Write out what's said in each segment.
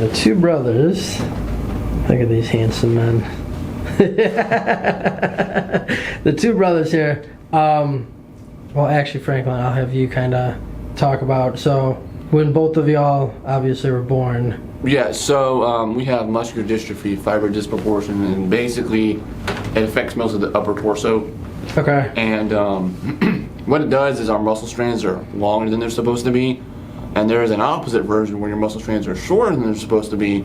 The two brothers, look at these handsome men. The two brothers here, well actually Franklin, I'll have you kind of talk about, so when both of y'all obviously were born. Yeah, so we have muscular dystrophy, fiber disproportion, and basically it affects most of the upper torso. Okay. And what it does is our muscle strands are longer than they're supposed to be, and there is an opposite version where your muscle strands are shorter than they're supposed to be,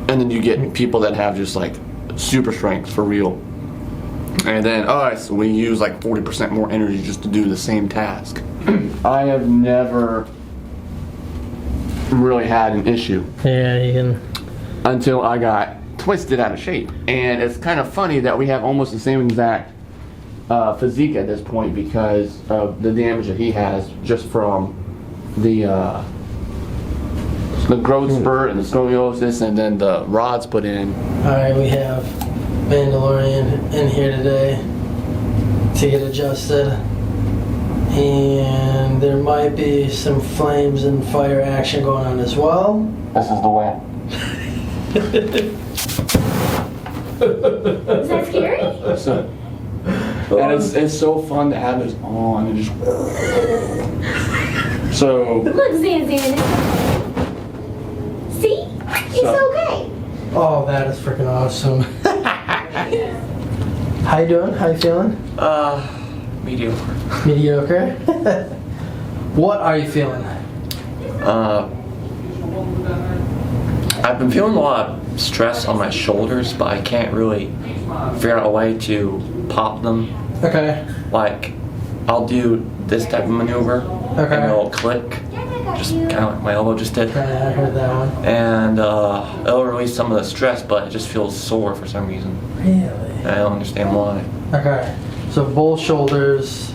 and then you get people that have just like super strength for real. And then us, we use like 40% more energy just to do the same task. I have never really had an issue. Yeah, you can. Until I got twisted out of shape. And it's kind of funny that we have almost the same exact physique at this point because of the damage that he has just from the growth spurt and the scoliosis and then the rods put in. Alright, we have Mandalorian in here today to get adjusted. And there might be some flames and fire action going on as well. This is the way. Is that scary? And it's so fun to have this on and just. So. Look, Zan. See? It's okay. Oh, that is freaking awesome. How you doing? How you feeling? Mediocre. Mediocre? What are you feeling? I've been feeling a lot of stress on my shoulders, but I can't really figure out a way to pop them. Okay. Like, I'll do this type of maneuver, Okay. and it'll click, just kind of like my elbow just did. I heard that one. And it'll release some of the stress, but it just feels sore for some reason. Really? And I don't understand why. Okay. So both shoulders,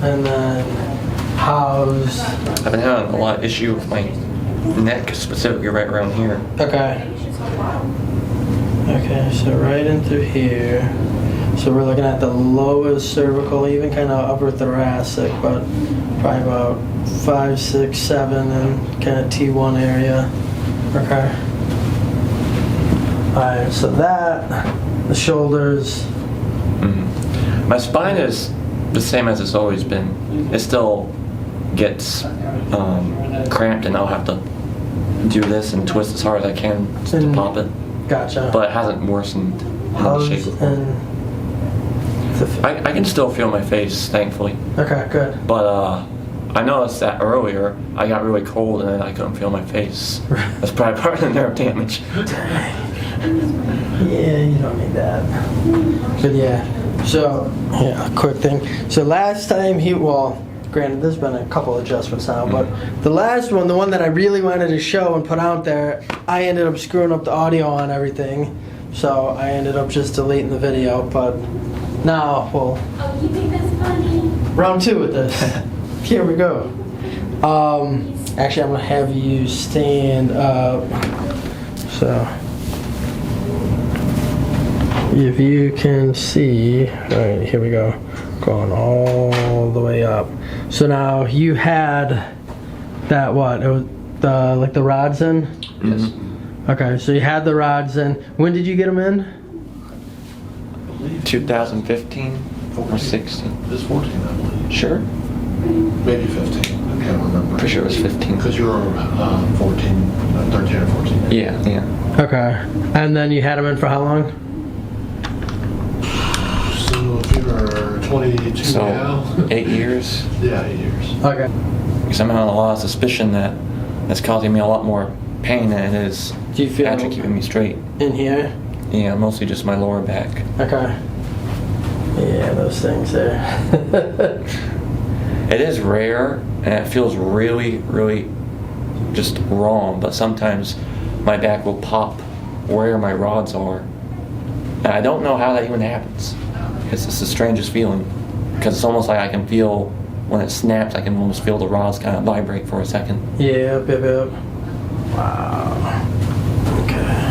and then how's... I've been having a lot of issue with my neck, specifically right around here. Okay. Okay, so right in through here. So we're looking at the lowest cervical, even kind of upper thoracic, but probably about 5, 6, 7, and kind of T1 area. Okay. Alright, so that, the shoulders. My spine is the same as it's always been. It still gets cramped, and I'll have to do this and twist as hard as I can to pop it. Gotcha. But it hasn't worsened in the shape. I can still feel my face, thankfully. Okay, good. But I noticed that earlier I got really cold and then I couldn't feel my face. That's probably part of the nerve damage. Yeah, you don't need that. But yeah, so, yeah, quick thing. So last time granted there's been a couple adjustments now, but the last one, the one that I really wanted to show and put out there, I ended up screwing up the audio on everything. So I ended up just deleting the video, but now, Oh, you think that's funny? round 2 with this. Here we go. Actually, I'm gonna have you stand up. So, if you can see, all right, here we go, going all the way up. So now you had that what? It was the rods in. Yes. Okay, so you had the rods in. When did you get them in? 2015 or 16. It was 14, I believe. Sure. Maybe 15. I can't remember. Pretty sure it was 15. Because you were 13 or 14. Yeah. Okay, and then you had them in for how long? So if you were 22 So, now. 8 years. Yeah, 8 years. Okay. Because I'm having a lot of suspicion that that's causing me a lot more pain than it is Do you feel actually keeping me straight. in here? Yeah, mostly just my lower back. Okay. Yeah, those things there. It is rare, and it feels really, really just wrong, but sometimes my back will pop where my rods are. And I don't know how that even happens. It's the strangest feeling. Because it's almost like I can feel, when it snaps, I can almost feel the rods kind of vibrate for a second. Yep. Wow. Okay.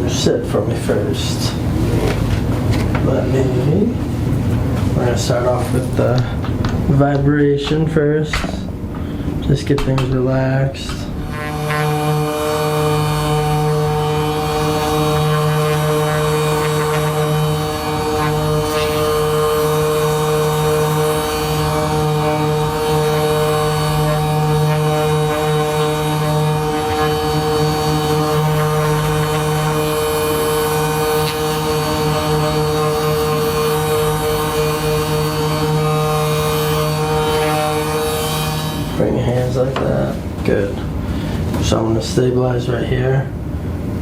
Sit for me first. We're gonna start off with the vibration first. Just get things relaxed. So I'm gonna stabilize right here.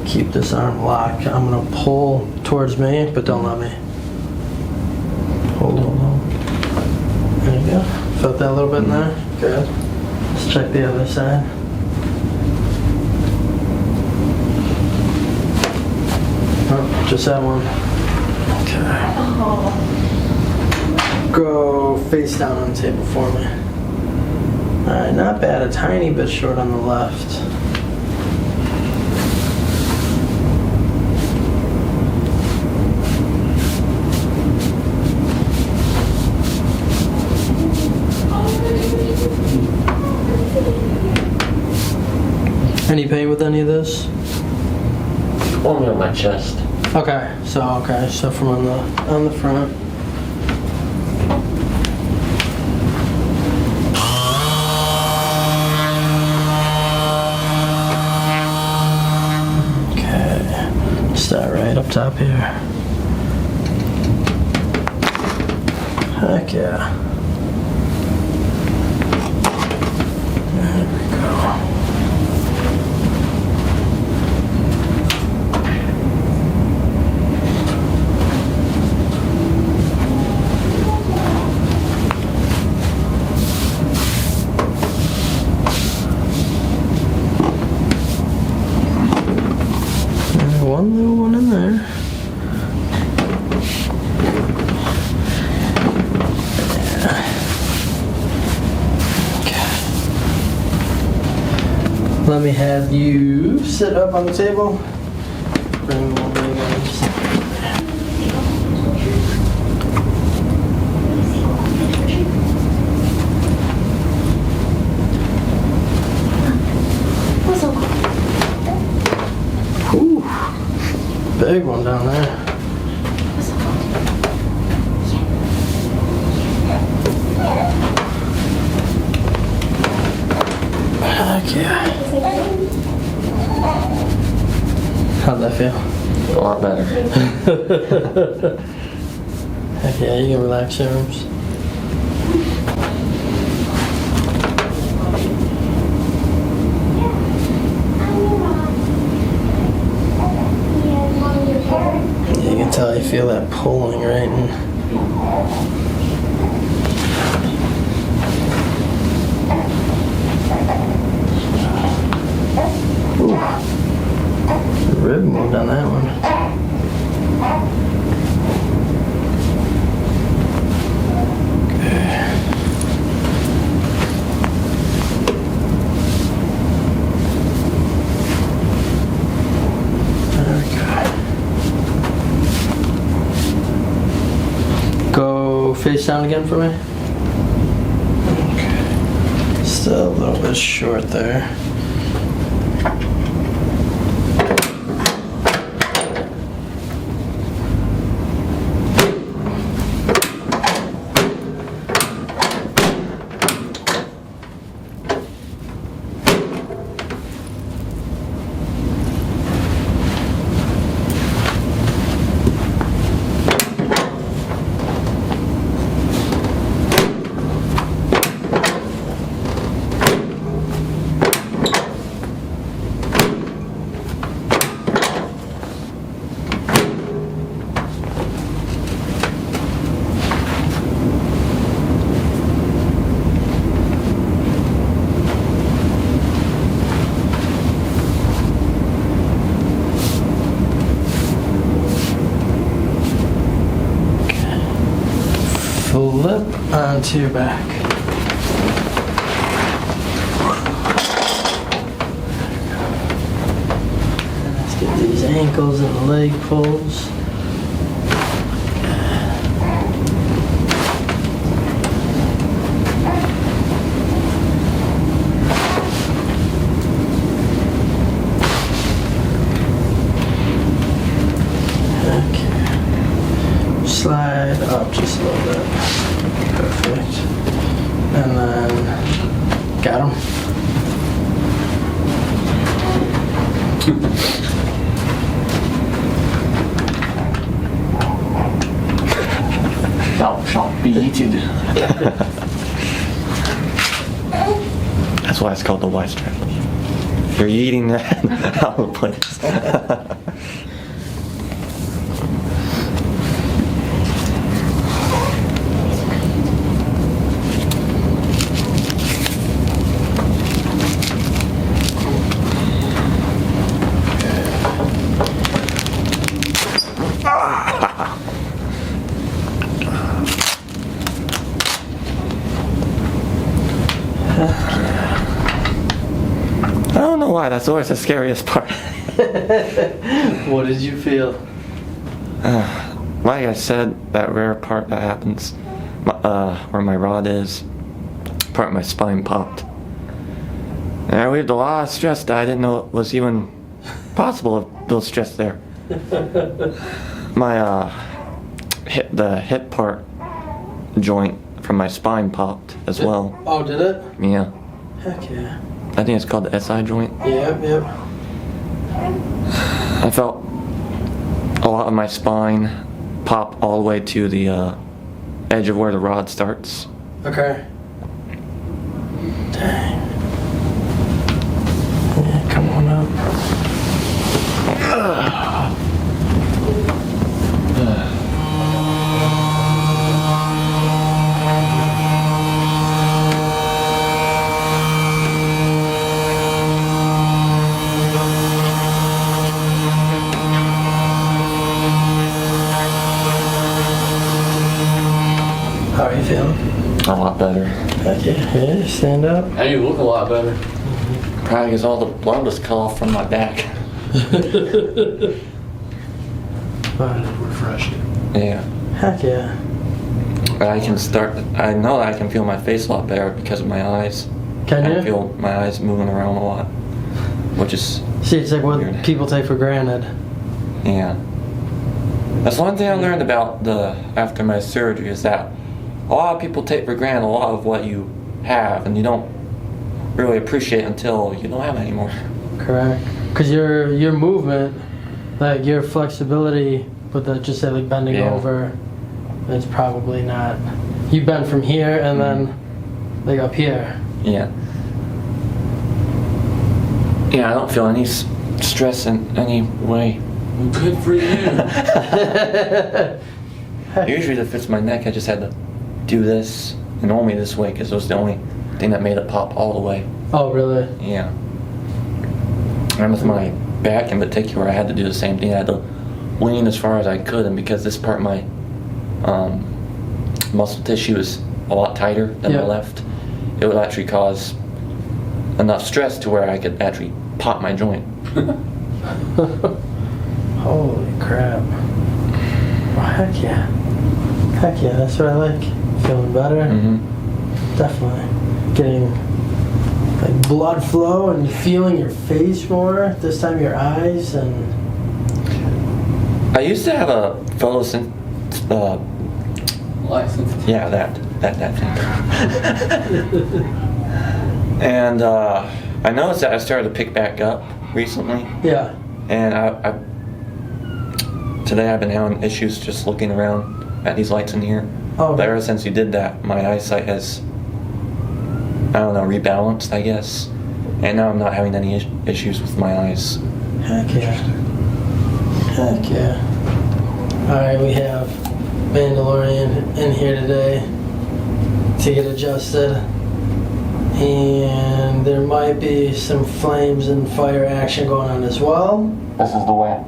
Keep this arm locked. I'm gonna pull towards me, but don't let me. Hold. There you go. Felt that a little bit in there? Good. Let's check the other side. Oh, just that one. Okay. Go face down on the table for me. Alright, not bad. A tiny bit short on the left. Any pain with any of this? Only on my chest. Okay, so from on the front. Okay, start right up top here. Heck yeah. There we go. One little one in there. Okay. Let me have you sit up on the table. Bring the little legs. Ooh, big one down there. Heck yeah. How'd that feel? A lot better. Heck yeah, you can relax your arms. Yeah, you can tell you feel that pulling right in. Ooh. Rib moved on that one. Okay. There we go. Go face down again for me. Okay. Still a little bit short there. Flip onto your back. Let's get these ankles and leg pulls. Okay. Slide up just a little bit. Perfect. And then, got him. Thou shalt be eaten. That's why it's called the Y strategy. You're eating that out of the place. I don't know why, that's always the scariest part. What did you feel? Like I said, that rare part that happens, where my rod is, part of my spine popped. And I relieved a lot of stress that I didn't know it was even possible to build stress there. My the hip part joint from my spine popped as well. Oh, did it? Yeah. Heck yeah. I think it's called the SI joint. Yep. I felt a lot of my spine pop all the way to the edge of where the rod starts. Okay. Dang. Yeah, come on up. How are you feeling? A lot better. Heck yeah, stand up. Hey, you look a lot better. Probably because all the blood was cut off from my back. Refreshed. Yeah. Heck yeah. I know that I can feel my face a lot better because of my eyes. Can I you? feel my eyes moving around a lot. Which is, See, it's like what Weird. people take for granted. yeah. That's one thing I learned about after my surgery is that a lot of people take for granted a lot of what you have and you don't really appreciate until you don't have it anymore. Correct. Because your movement, like your flexibility with the, just say like bending Yeah. over, it's probably not. You bend from here and then like up here. Yeah. Yeah, I don't feel any stress in any way. Good for you. Usually if it's my neck, I just had to do this and only this way because it was the only thing that made it pop all the way. Oh, really? Yeah. And with my back in particular, I had to do the same thing. I had to lean as far as I could, and because this part of my muscle tissue is a lot tighter than Yeah. my left, it would actually cause enough stress to where I could actually pop my joint. Holy crap. Well, heck yeah. Heck yeah, that's what I like. Feeling better. Mm-hmm. Definitely. Getting like blood flow and feeling your face more. This time your eyes and I used to have a License. yeah, that thing. And I noticed that I started to pick back up recently. yeah. And today I've been having issues just looking around at these lights in here. Oh, But ever since you did that, my eyesight has, I don't know, rebalanced, I guess. And now I'm not having any issues with my eyes. heck yeah. Heck yeah. Alright, we have Mandalorian in here today to get adjusted. And there might be some flames and fire action going on as well. This is the way.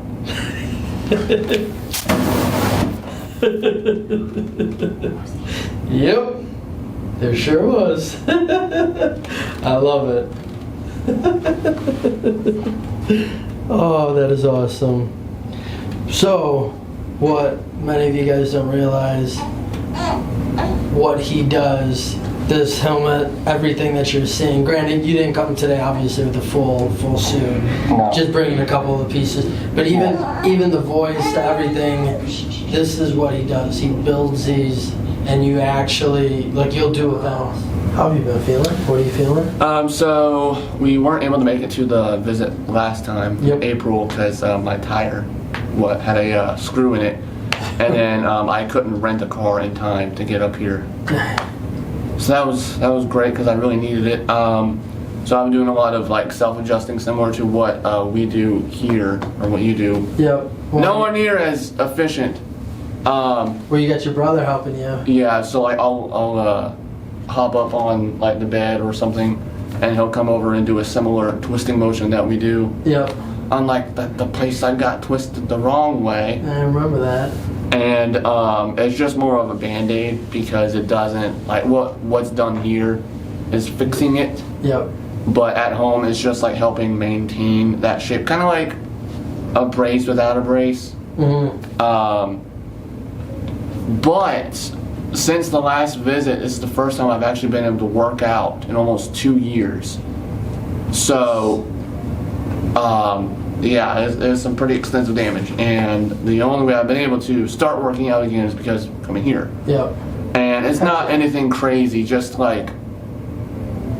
Yep, there sure was. I love it. Oh, that is awesome. So, what many of you guys don't realize, what he does, this helmet, everything that you're seeing. Granted, you didn't come today, obviously, with the full suit. No. Just bringing a couple of the pieces. But even the voice, everything, this is what he does. He builds these, and you actually, like, you'll do it now. How have you been feeling? What are you feeling? So we weren't able to make it to the visit last time, Yep. April, because my tire had a screw in it, and then I couldn't rent a car in time to get up here. So that was great because I really needed it. So I'm doing a lot of like self-adjusting, similar to what we do here, or what you do. Yep. Well, Nowhere near as efficient. Well, you got your brother helping you. Yeah, so like I'll hop up on like the bed or something, and he'll come over and do a similar twisting motion that we do. Yep. Unlike the place I got twisted the wrong way. I remember that. And it's just more of a band-aid because it doesn't, like what's done here is fixing it, Yep. but at home it's just like helping maintain that shape, kind of like a brace without a brace. Mm-hmm. But since the last visit, this is the first time I've actually been able to work out in almost 2 years. So yeah, there's some pretty extensive damage, and the only way I've been able to start working out again is because I'm coming here. Yep. And it's not anything crazy, just like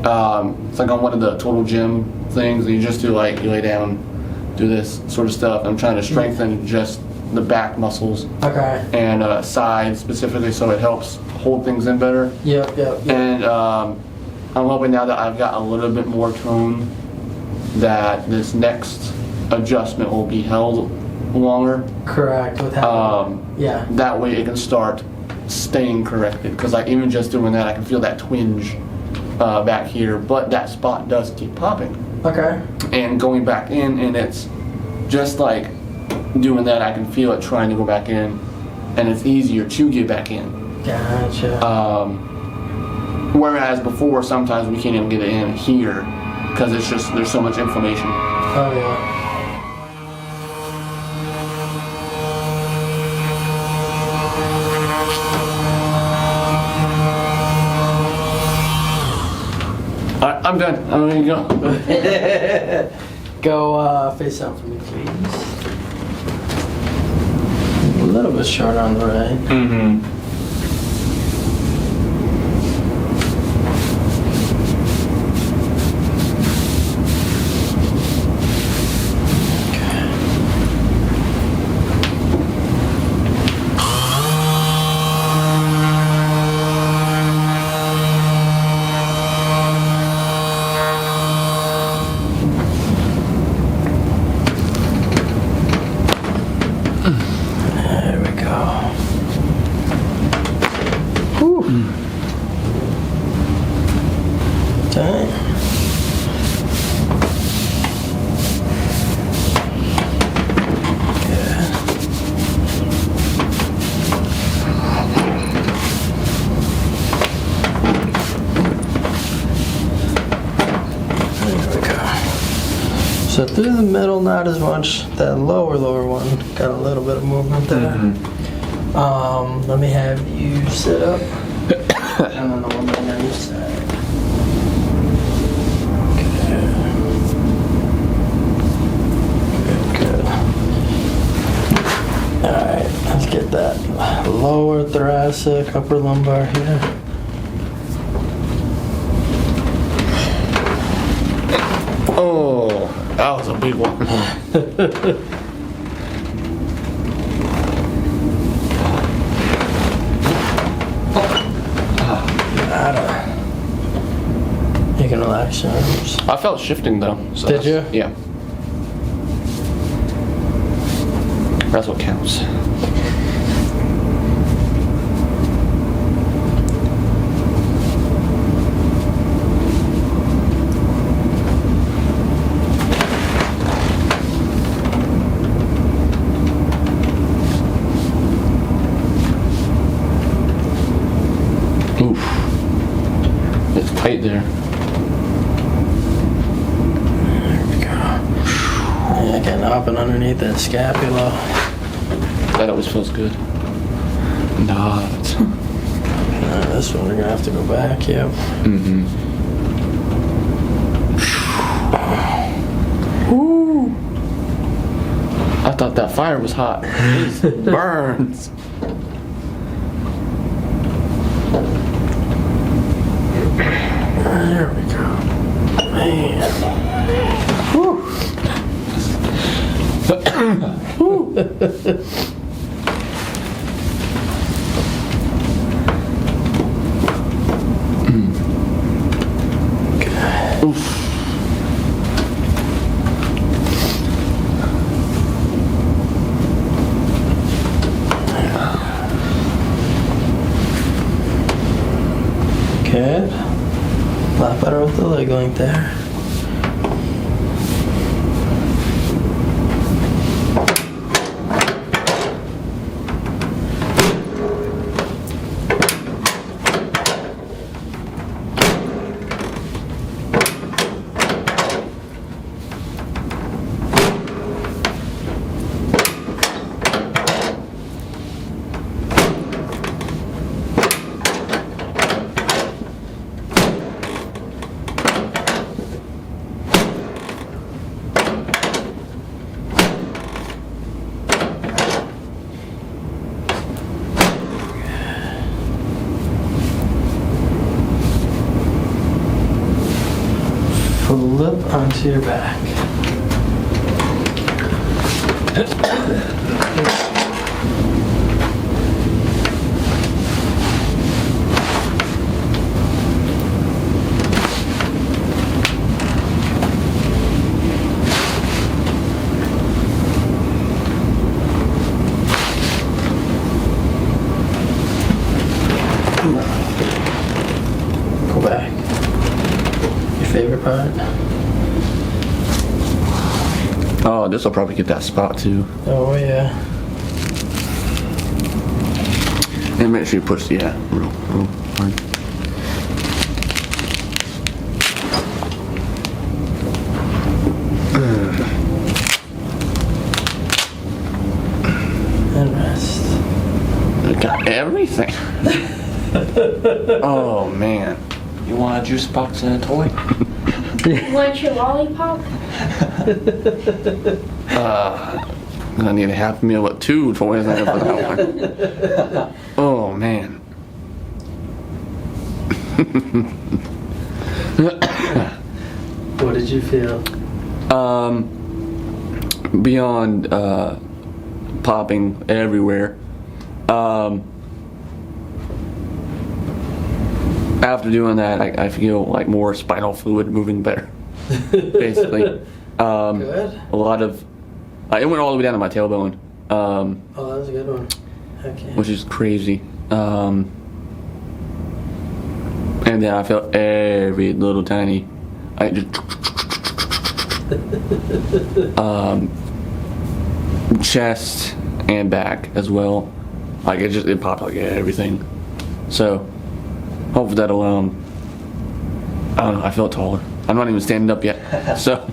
it's like on one of the total gym things, and you just do like, you lay down, do this sort of stuff. I'm trying to strengthen just the back muscles Okay. and sides specifically, so it helps hold things in better. Yep. Yep. Yep. And I'm hoping now that I've got a little bit more tone, that this next adjustment will be held longer. Correct. With how? Yeah. That way it can start staying corrected, because like even just doing that, I can feel that twinge back here, but that spot does keep popping Okay. and going back in, and it's just like doing that, I can feel it trying to go back in, and it's easier to get back in. Gotcha. Whereas before, sometimes we can't even get it in here because it's just, there's so much inflammation. Oh yeah. Alright, I'm done. I'm ready to go. Go face down for me, please. A little bit short on the right. Mm-hmm. There we go. Whew. Okay. So through the middle, not as much. That lower one got a little bit of movement there. Let me have you sit up, and then the one on each side. Good. All right, let's get that lower thoracic, upper lumbar here. Oh, that was a big one. You can relax your arms. I felt shifting though. So Did you? Yeah. That's what counts. Oof. It's tight there. There we go. Yeah, getting up and underneath that scapula. That always feels good. Not. This one we're gonna have to go back. Yep. Mm-hmm. Woo! I thought that fire was hot. It burns. There we go. Man. Woo. Oof. the leg length there. Flip onto your back. Go back. Your favorite part? Oh, this will probably get that spot too. Oh yeah. And make sure you push, yeah, real hard. And rest. I got everything. Oh man. You want a juice box and a toy? You want your lollipop? I need a half meal at 2 for Wednesday for that one. Oh man. What did you feel? Beyond popping everywhere. After doing that, I feel like more spinal fluid moving better. Basically, Good. a lot of it went all the way down to my tailbone, Oh, that was a good one. Okay. which is crazy. And then I felt every little tiny, I just chest and back as well. Like it popped like everything. So hopefully that'll I don't know, I felt taller. I'm not even standing up yet. So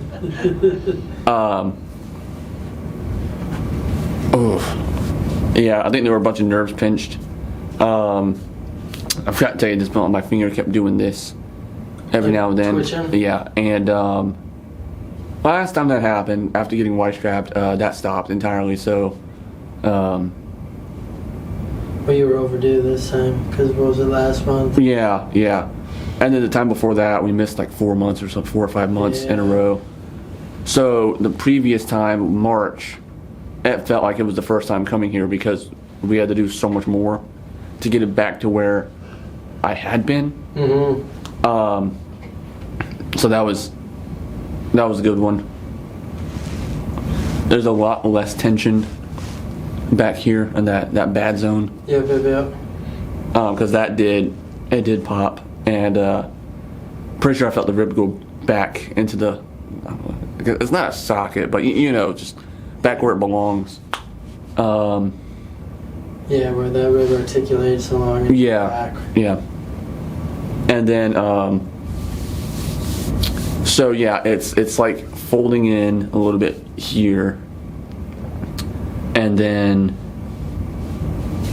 yeah, I think there were a bunch of nerves pinched. I forgot to tell you this, but my finger kept doing this every now and then. Twitching? Yeah, and last time that happened, after getting white strapped, that stopped entirely. So Well, you were overdue this time because what was it last month? yeah. And then the time before that, we missed like 4 months or so, 4 or 5 months in a Yeah. row. So the previous time, March, it felt like it was the first time coming here because we had to do so much more to get it back to where I had been. Mm-hmm. So that was a good one. There's a lot less tension back here in that bad zone. Yep. Because it did pop, and pretty sure I felt the rib go back into the, I don't know, it's not a socket, but you know, just back where it belongs. Yeah, where that rib articulates along and back. Yeah. And then, so yeah, it's like folding in a little bit here, and then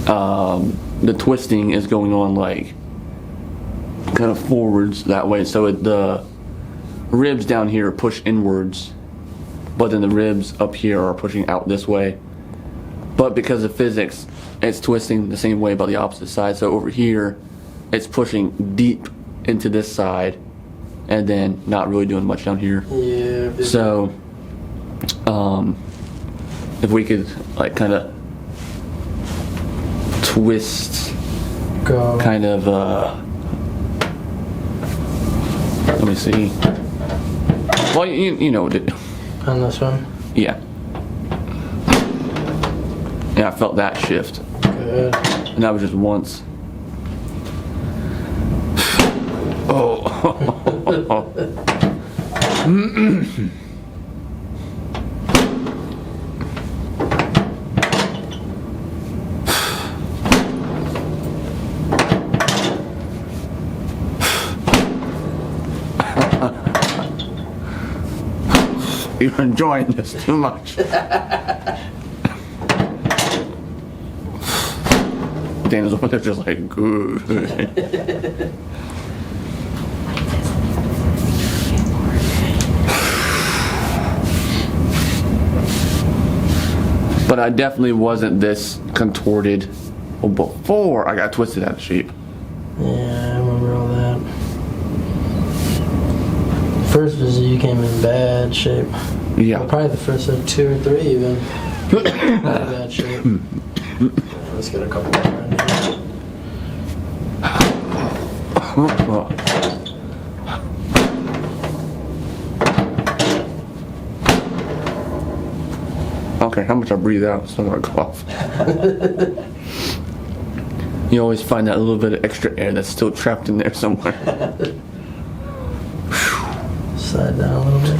the twisting is going on like kind of forwards that way. So the ribs down here are pushed inwards, but then the ribs up here are pushing out this way. But because of physics, it's twisting the same way but the opposite side. So over here, it's pushing deep into this side, and then not really doing much down here. Yeah. So, if we could like kind of twist, Go. kind of, let me see. Well, you know what it, On this one. yeah. Yeah, I felt that shift, Good. and that was just once. Oh. You're enjoying this too much. Dana's over there just like, good. But I definitely wasn't this contorted before I got twisted out of shape. Yeah, I remember all that. First visit, you came in bad shape. Yeah. Well, probably the first 2 or 3 even. Pretty bad shape. Let's get a couple more in here. Okay, how much I breathe out, so I'm gonna cough. You always find that little bit of extra air that's still trapped in there somewhere. Slide down a little bit.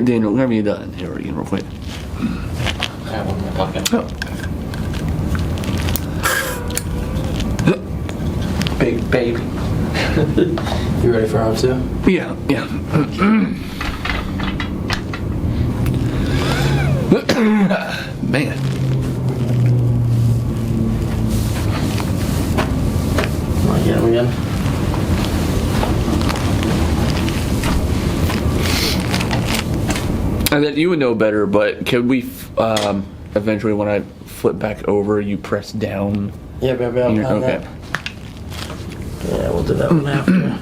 Daniel, whenever you're done, here again real quick. I have one in my pocket. Big baby. You ready for round 2? Yeah, yeah. Man. Come on, get him again. And then you would know better, but can we eventually, when I flip back over, you press down? Yeah, baby, I'm on Okay. that. Yeah, we'll do that one after.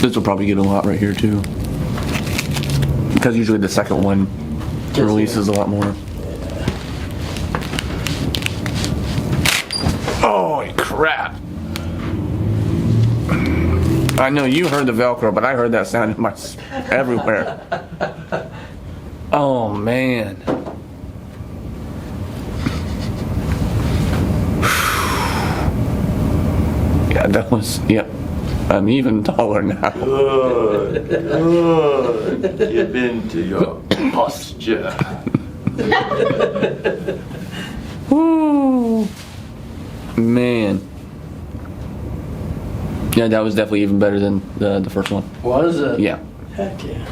This will probably get a lot right here too, because usually the second one releases a lot more. Holy crap! I know you heard the Velcro, but I heard that sound in my everywhere. Oh man! Yeah, that was yep. I'm even taller now. Good. Get into your posture. Woo. Man. Yeah, that was definitely even better than the first one. Was it? Yeah. Heck yeah.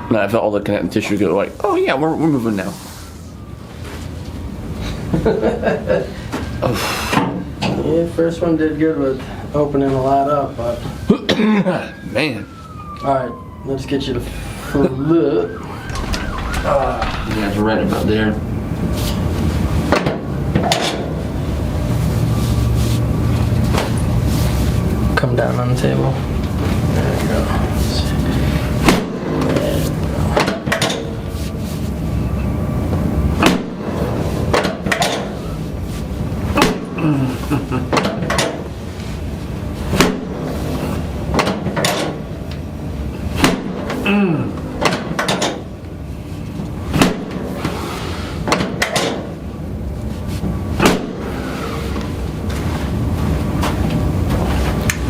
And I felt all the connective tissue go like, oh yeah, we're moving now. Yeah, first one did good with opening a lot up, but... Man. Alright, let's get you to flip. Yeah, it's right about there. Come down on the table. There you go. There you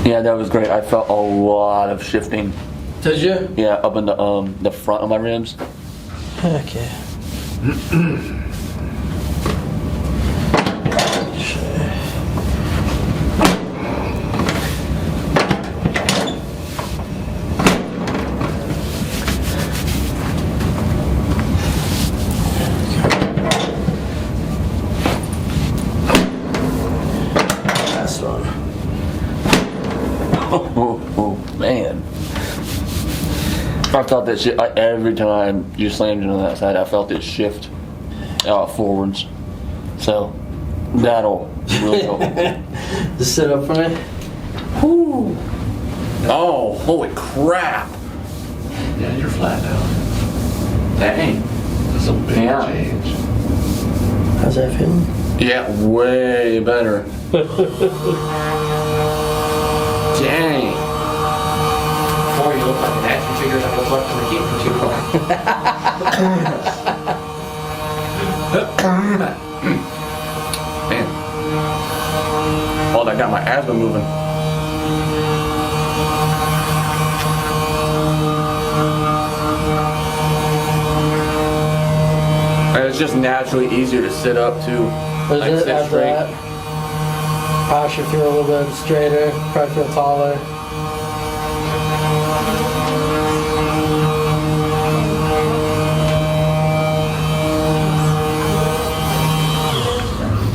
Yeah, that was great. I felt a lot of shifting. Did you? Yeah, up in the front of my ribs. Heck yeah. Last one. Oh man. I felt that shit every time you slammed into that side. I felt it shift forwards. So that'll really help. Just sit up for me. Whew. Oh, holy crap! Yeah, you're flat now. Dang. That's a big Yeah. change. How's that feeling? Yeah, way better. Dang. Before you look like an action figure, What can we keep for too long? Man. Oh, that got my asthma moving. And it's just naturally easier to sit up too. Is Like it sit after straight. that? Posture feel a little bit straighter, probably feel taller.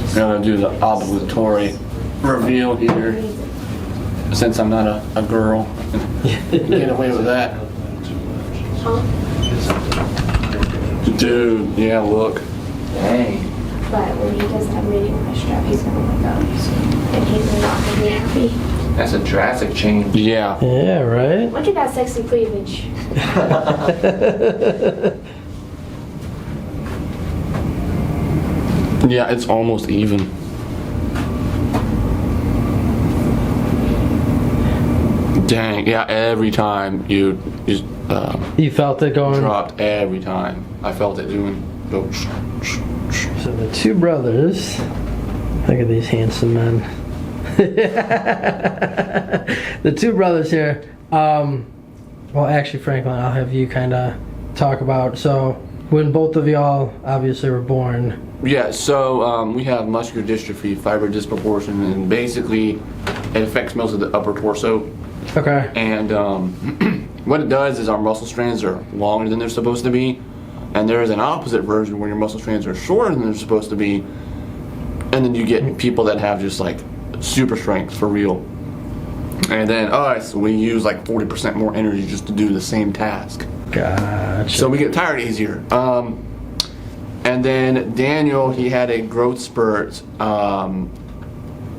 I'm gonna do the obligatory reveal here. Since I'm not a girl, get away with that. Dude, yeah, look. Dang. But when he does that reading my strap, he's gonna wake up. And he's not gonna be happy. That's a drastic change. Yeah. Yeah, right? Look at that sexy cleavage. Yeah, it's almost even. Dang, yeah, every time you You felt it going? dropped, every time. I felt it doing, go. So the two brothers, look at these handsome men. The two brothers here, well actually Franklin, I'll have you kind of talk about, so when both of y'all obviously were born. Yeah, so we have muscular dystrophy, fiber disproportion, and basically it affects most of the upper torso. Okay. And what it does is our muscle strands are longer than they're supposed to be, and there is an opposite version where your muscle strands are shorter than they're supposed to be, and then you get people that have just like super strength for real. And then us, we use like 40% more energy just to do the same task. Gotcha. So we get tired easier. And then Daniel, he had a growth spurt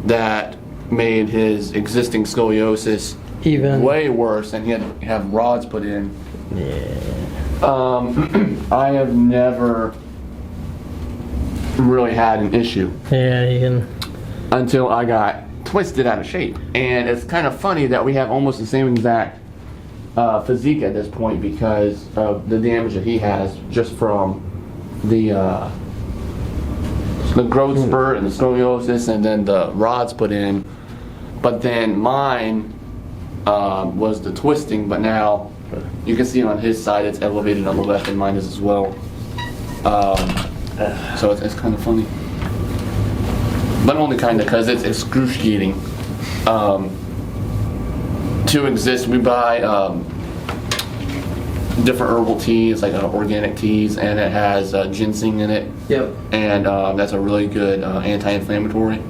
that made his existing scoliosis even way worse, and he had to have rods put in. Yeah. I have never really had an issue Yeah, you can. until I got twisted out of shape. And it's kind of funny that we have almost the same exact physique at this point because of the damage that he has just from the growth spurt and the scoliosis and then the rods put in. But then mine was the twisting, but now you can see on his side it's elevated on the left and mine is as well. So it's kind of funny. But only kind of because it's excruciating. To exist, we buy different herbal teas, like organic teas, and it has ginseng in it. Yep. And that's a really good anti-inflammatory.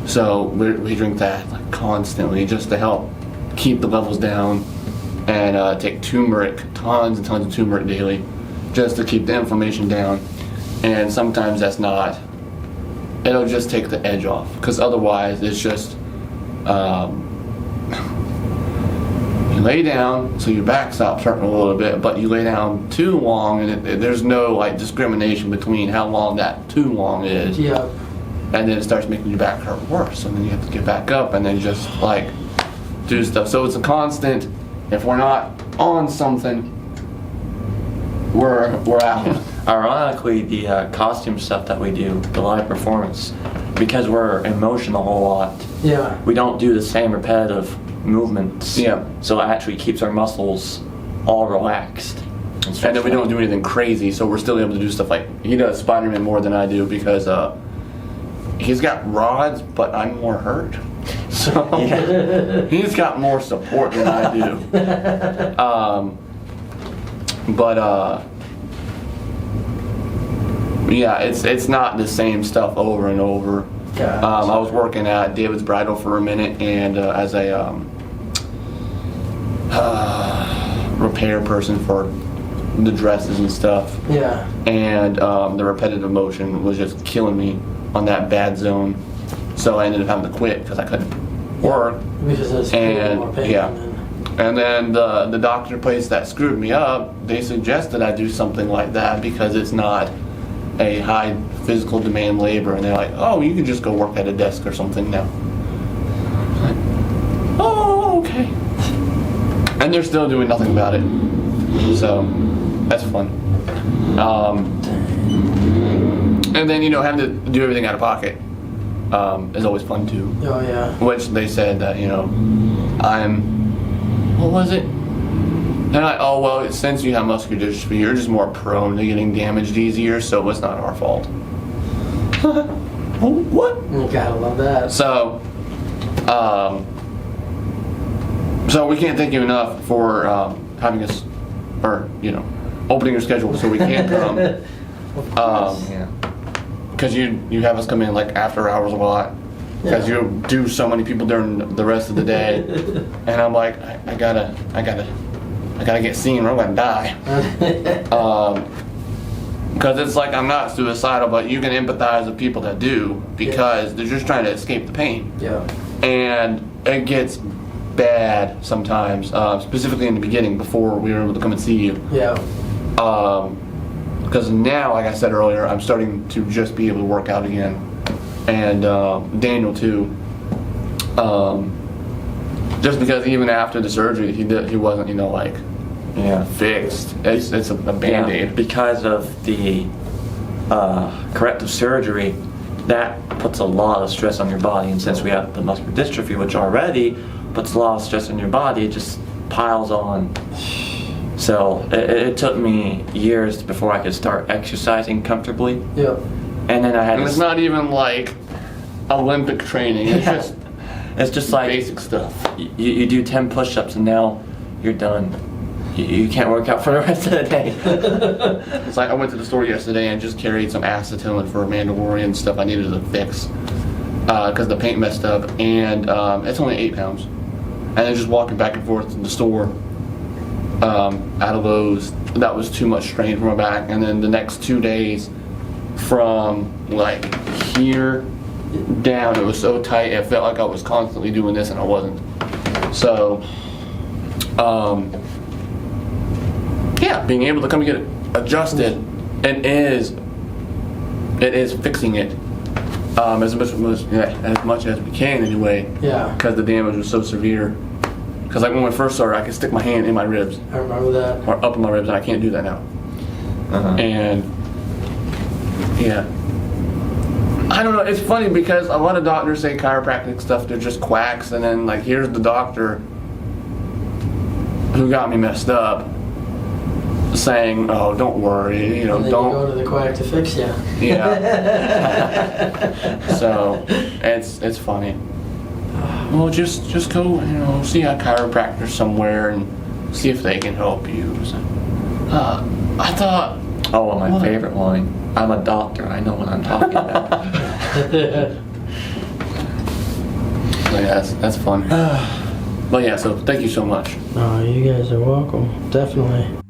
So we drink that like constantly just to help keep the levels down, and take turmeric, tons and tons of turmeric daily, just to keep the inflammation down. And sometimes that's not. It'll just take the edge off, because otherwise it's just you lay down, so your back stops hurting a little bit, but you lay down too long, and there's no like discrimination between how long that too long is. Yeah. And then it starts making your back hurt worse, and then you have to get back up and then just like do stuff. So it's a constant. If we're not on something, we're out. Ironically, the costume stuff that we do, the live performance, because we're in motion a whole lot, Yeah. we don't do the same repetitive movements. Yeah. So it actually keeps our muscles all relaxed. And then we don't do anything crazy, so we're still able to do stuff like he does Spider-Man more than I do because he's got rods, but I'm more hurt. So Yeah. he's got more support than I do. Yeah, it's not the same stuff over and over. Gotcha. I was working at David's Bridal for a minute, and as a repair person for the dresses and stuff. Yeah. And the repetitive motion was just killing me on that bad zone. So I ended up having to quit because I couldn't work. Because it's And more pain. yeah. And then the doctor place that screwed me up, they suggested I do something like that because it's not a high physical demand labor. And they're like, oh, you can just go work at a desk or something now. I'm like, oh, okay. And they're still doing nothing about it. So that's fun. And then having to do everything out of pocket is always fun too. Oh yeah. Which they said that what was it? They're like, oh well, since you have muscular dystrophy, you're just more prone to getting damaged easier, so it's not our fault. What? You gotta love that. So we can't thank you enough for having us, or opening your schedule so we can come. Yeah. Because you have us come in like after hours a lot. Because Yeah. you do so many people during the rest of the day, and I'm like, I gotta get seen or I'm gonna die. Because it's like I'm not suicidal, but you can empathize with people that do because they're just trying to escape the pain. Yeah. And it gets bad sometimes, specifically in the beginning before we were able to come and see you. Yeah. Because now, like I said earlier, I'm starting to just be able to work out again, and Daniel too. Just because even after the surgery, he wasn't fixed. It's a Band-Aid. Yeah, because of the corrective surgery, that puts a lot of stress on your body, and since we have the muscular dystrophy, which already puts a lot of stress on your body, it just piles on. So it took me years before I could start exercising comfortably. Yeah. And then I had And it's not even like Olympic training. It's it's just like basic stuff. you do 10 push-ups and now you're done. You can't work out for the rest of the day. It's like I went to the store yesterday and just carried some acetylene for Mandalorian stuff I needed to fix because the paint messed up, and it's only 8 pounds. And then just walking back and forth to the store out of those, that was too much strain for my back. And then the next 2 days from like here down, it was so tight it felt like I was constantly doing this and I wasn't. So yeah, being able to come and get it adjusted, it is fixing it as much as we can anyway. Yeah. Because the damage was so severe. Because like when we first started, I could stick my hand in my ribs I remember that. or up in my ribs, and I can't do that now. And yeah, I don't know. It's funny because a lot of doctors say chiropractic stuff, they're just quacks, and then like here's the doctor who got me messed up saying, "Oh, don't worry, And then don't." you go to the quack to fix you. Yeah. So it's funny. Well, just go, see a chiropractor somewhere and see if they can help you. So, I thought. Oh, and my What? favorite line. I'm a doctor. I know what I'm talking about. Yeah, that's fun. But yeah, so thank you so much. Oh, you guys are welcome. Definitely.